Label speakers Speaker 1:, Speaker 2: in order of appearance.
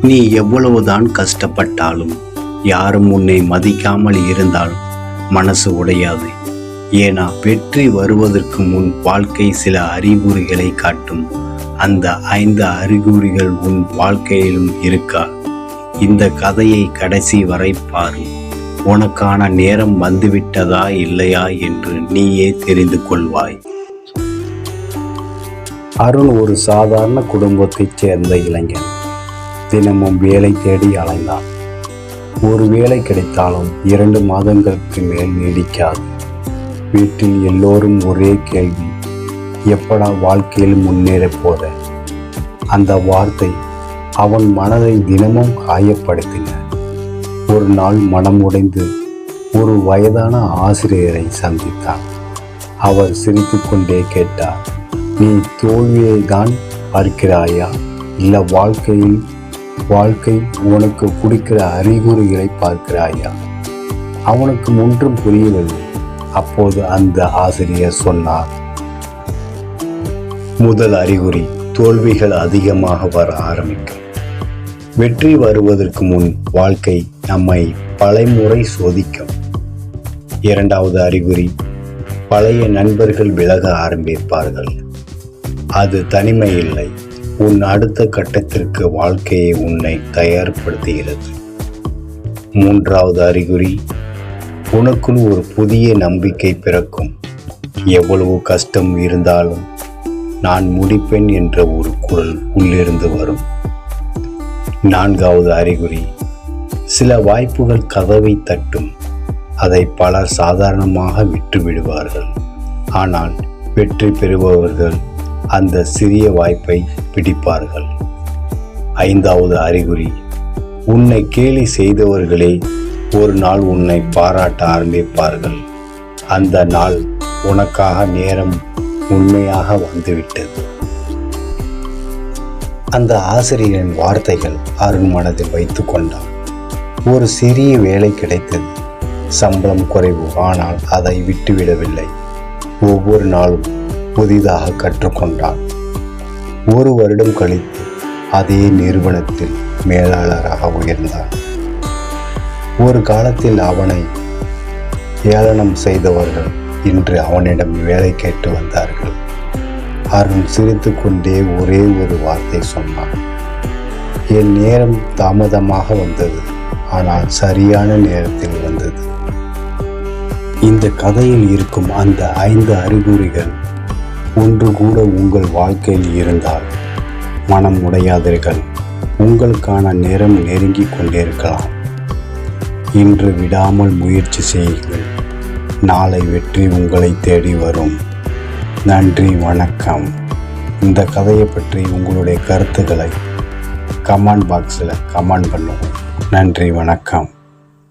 Speaker 1: நீ எவ்வளவுதான் கஷ்டப்பட்டாலும், யாரும் உன்னை மதிக்காமல் இருந்தாலும் மனசு உடையாது. ஏன்னா வெற்றி வருவதற்கு முன் வாழ்க்கை சில அறிகுறிகளை காட்டும். அந்த 5 அறிகுறிகள் உன் வாழ்க்கையிலும் இருக்கா? இந்த கதையை கடைசி வரை பாரு. உனக்கான நேரம் வந்துவிட்டதா இல்லையா என்று நீயே தெரிந்து கொள்வாய். அருண் ஒரு சாதாரண குடும்பத்தைச் சேர்ந்த இளைஞன். தினமும் வேலை தேடி அலைந்தான். ஒரு வேலை கிடைத்தாலும் 2 மாதங்களுக்கு மேல் நீடிக்காது. வீட்டில் எல்லோரும் ஒரே கேள்வி, எப்படா வாழ்க்கையில் முன்னேற போற? அந்த வார்த்தை அவன் மனதை தினமும் காயப்படுத்தின. ஒரு நாள் மனம் உடைந்து ஒரு வயதான ஆசிரியரை சந்தித்தான். அவர் சிரித்துக்கொண்டே கேட்டார், நீ தோல்வியை தான் பார்க்கிறாயா, இல்லை வாழ்க்கை உனக்கு கொடுக்கிற அறிகுறிகளை பார்க்கிறாயா? அவனுக்கு ஒன்றும் புரியவில்லை. அப்போது அந்த ஆசிரியர் சொன்னார், முதல் அறிகுறி, தோல்விகள் அதிகமாக வர ஆரம்பிக்கும். வெற்றி வருவதற்கு முன் வாழ்க்கை நம்மை பலமுறை சோதிக்கும். 2வது அறிகுறி, பழைய நண்பர்கள் விலக ஆரம்பிப்பார்கள். அது தனிமை இல்லை, உன் அடுத்த கட்டத்திற்கு வாழ்க்கையை உன்னை தயார்படுத்துகிறது. 3வது அறிகுறி, உனக்குள் ஒரு புதிய நம்பிக்கை பிறக்கும். எவ்வளவு கஷ்டம் இருந்தாலும் நான் முடிப்பேன் என்ற ஒரு குரல் உள்ளிருந்து வரும். 4வது அறிகுறி, சில வாய்ப்புகள் கதவை தட்டும். அதை பலர் சாதாரணமாக விட்டு விடுவார்கள். ஆனால் வெற்றி பெறுபவர்கள் அந்த சிறிய வாய்ப்பை பிடிப்பார்கள். 5வது அறிகுறி, உன்னை கேலி செய்தவர்களே ஒரு நாள் உன்னை பாராட்ட ஆரம்பிப்பார்கள். அந்த நாள் உனக்காக நேரம் உண்மையாக வந்துவிட்டது. அந்த ஆசிரியரின் வார்த்தைகள் அருண் மனதில் வைத்து கொண்டான். ஒரு சிறிய வேலை கிடைத்தது. சம்பளம் குறைவு, ஆனால் அதை விட்டுவிடவில்லை. ஒவ்வொரு நாளும் புதிதாக கற்றுக்கொண்டான். 1 வருடம் கழித்து அதே நிறுவனத்தில் மேலாளராக உயர்ந்தான். ஒரு காலத்தில் அவனை ஏளனம் செய்தவர்கள் இன்று அவனிடம் வேலை கேட்டு வந்தார்கள். அருண் சிரித்து கொண்டே ஒரே ஒரு வார்த்தை சொன்னான், என் நேரம் தாமதமாக வந்தது, ஆனால் சரியான நேரத்தில் வந்தது. இந்த கதையில் இருக்கும் அந்த 5 அறிகுறிகள் ஒன்று கூட உங்கள் வாழ்க்கையில் இருந்தால் மனம் உடையாதீர்கள். உங்களுக்கான நேரம் நெருங்கி கொண்டிருக்கலாம். இன்று விடாமல் முயற்சி செய்யுங்கள். நாளை வெற்றி உங்களை தேடி வரும். நன்றி, வணக்கம். இந்த கதையை பற்றி உங்களுடைய கருத்துக்களை கமெண்ட் பாக்ஸில் கமெண்ட் பண்ணுவோம். நன்றி, வணக்கம்.